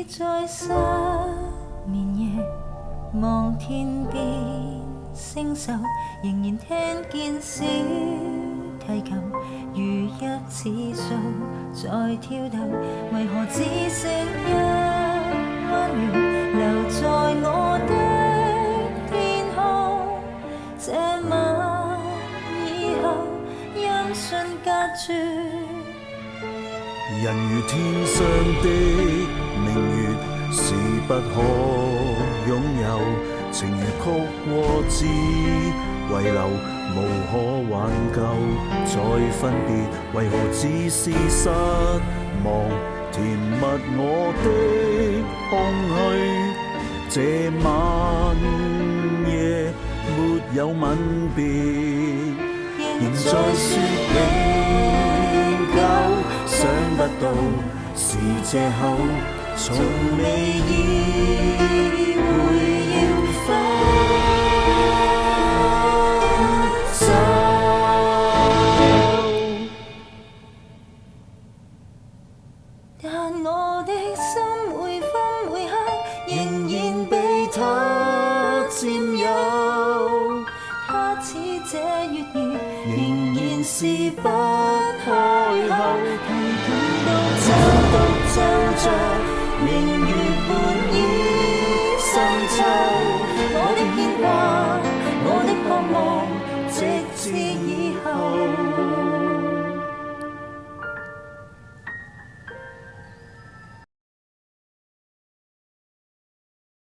在失眠夜望天边星宿，仍然聽見小提琴如一指數在跳動，為何只剩一彎月留在我的天空？這晚以後音訊隔絕，人如天上的明月，是不可擁有，情如曲過只遺留，無可挽救。再分別，為何只是失望？填密我的空虛，這晚夜沒有吻別，仍在說永久。想不到是藉口，從未意會要分手。但我的心每分每刻仍然被他佔有，他似這月兒仍然是不